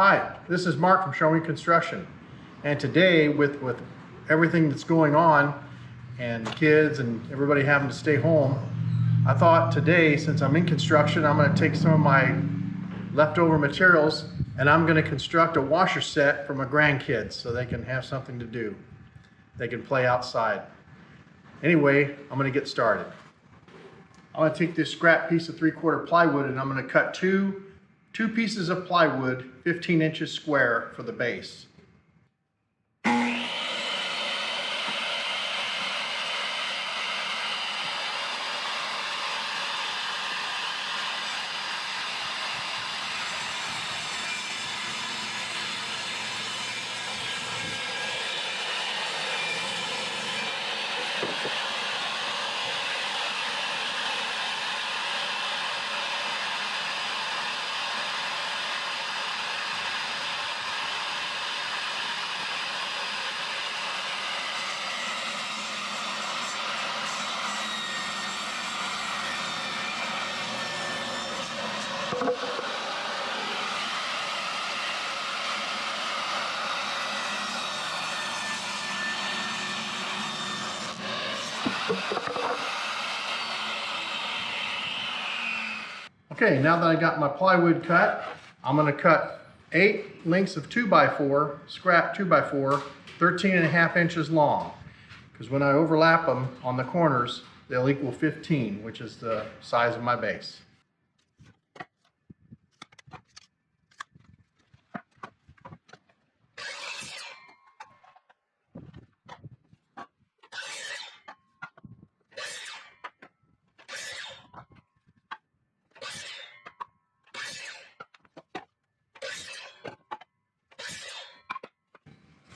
Hi, this is Mark from Showing Construction, and today with everything that's going on and kids and everybody having to stay home, I thought today, since I'm in construction, I'm going to take some of my leftover materials and I'm going to construct a washer set for my grandkids so they can have something to do. They can play outside. Anyway, I'm going to get started. I'm going to take this scrap piece of 3/4 plywood and I'm going to cut two pieces of plywood 15 inches square for the base. Okay, now that I got my plywood cut, I'm going to cut 8 lengths of 2x4, scrap 2x4, 13.5 inches long. Because when I overlap them on the corners, they'll equal 15, which is the size of my base.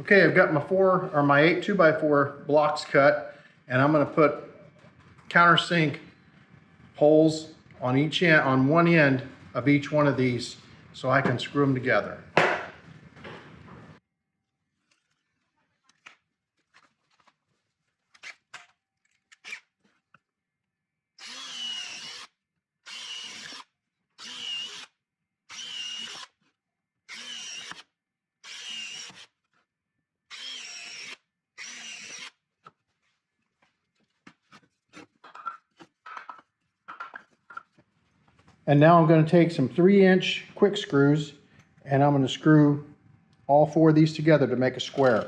Okay, I've got my 8 2x4 blocks cut, and I'm going to put countersink holes on each end, on one end of each one of these, so I can screw them together. And now I'm going to take some 3-inch quick screws and I'm going to screw all 4 of these together to make a square.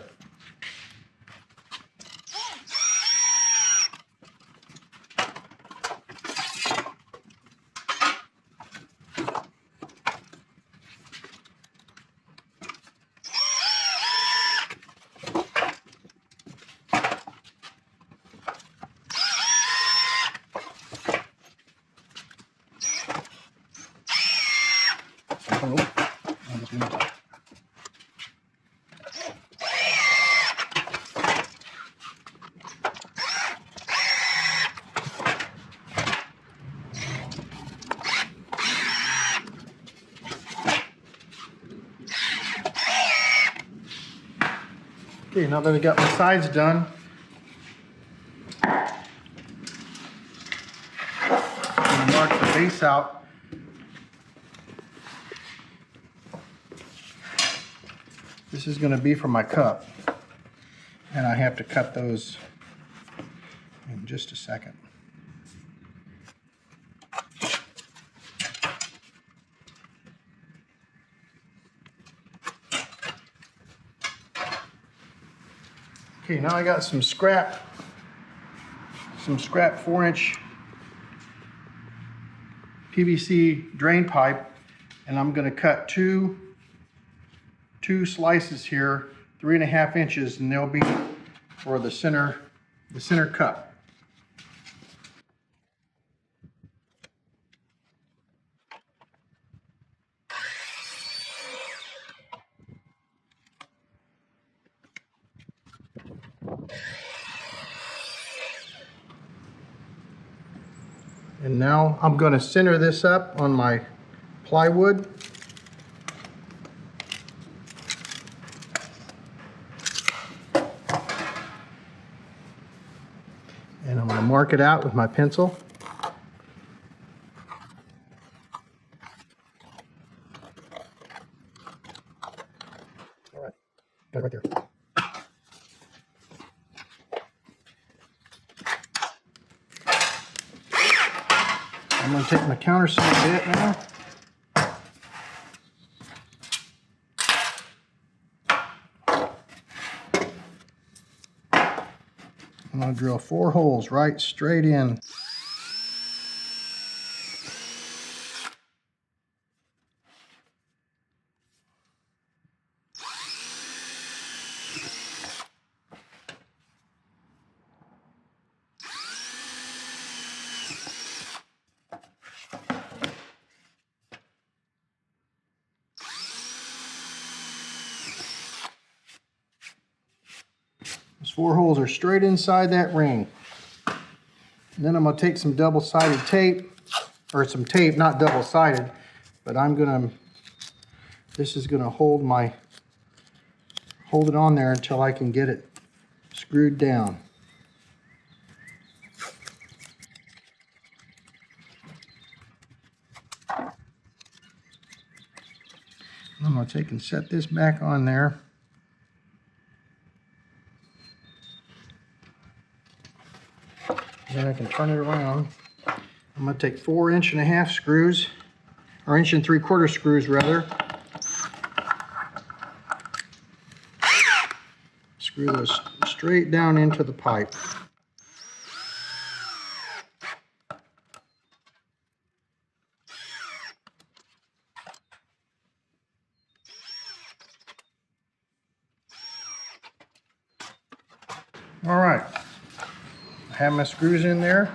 Okay, now that I got my sides done, I'm going to mark the base out. This is going to be for my cup, and I have to cut those in just a second. Okay, now I got some scrap 4-inch PVC drain pipe, and I'm going to cut two slices here, 3.5 inches, and they'll be for the center cup. And now I'm going to center this up on my plywood. And I'm going to mark it out with my pencil. Got it right there. I'm going to take my countersink bit now. I'm going to drill 4 holes right straight in. Those 4 holes are straight inside that ring. And then I'm going to take some double-sided tape, or some tape, not double-sided, but this is going to hold it on there until I can get it screwed down. I'm going to take and set this back on there. Then I can turn it around. I'm going to take 4 1.5 screws, or 1 3/4 screws rather. Screw those straight down into the pipe. All right, I have my screws in there,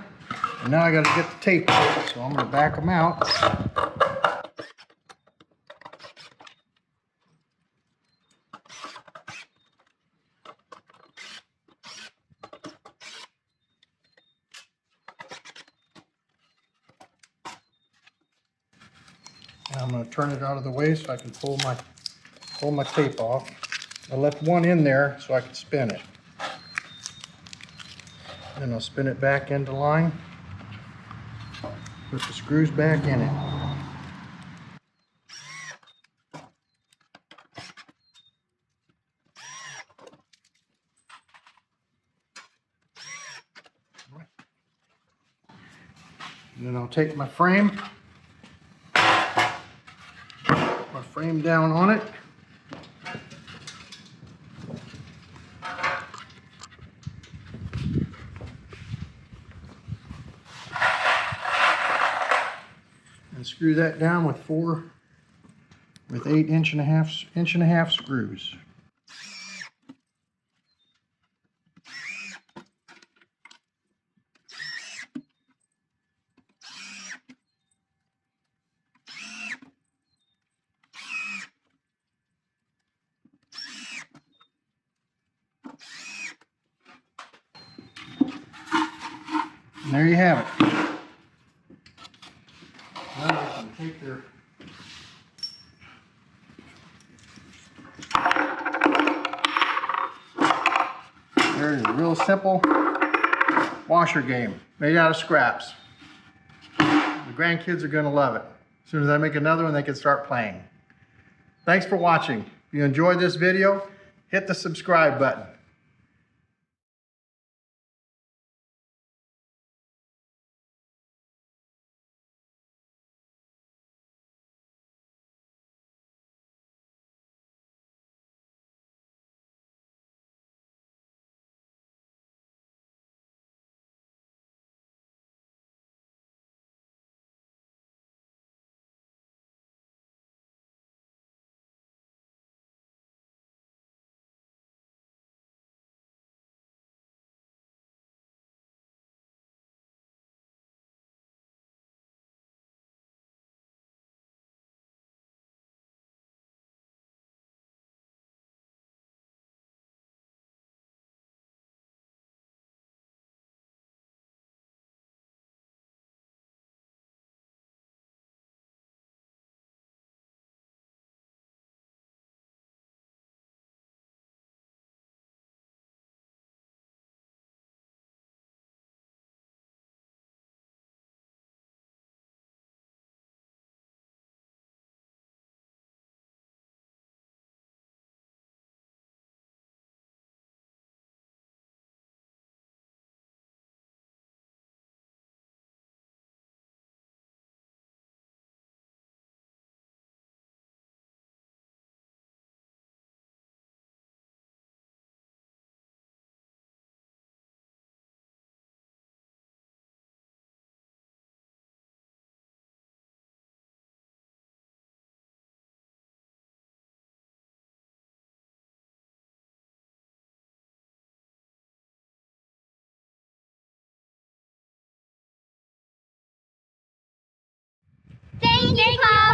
and now I got to get the tape out, so I'm going to back them out. And I'm going to turn it out of the way so I can pull my tape off. I left one in there so I could spin it. Then I'll spin it back into line, put the screws back in it. And then I'll take my frame, down on it. And screw that down with 8 1.5 screws. And there you have it. Now I can take there's a real simple washer game made out of scraps. The grandkids are going to love it. As soon as I make another one, they can start playing. Thanks for watching. If you enjoyed this video, hit the subscribe button. Thank you, Paul.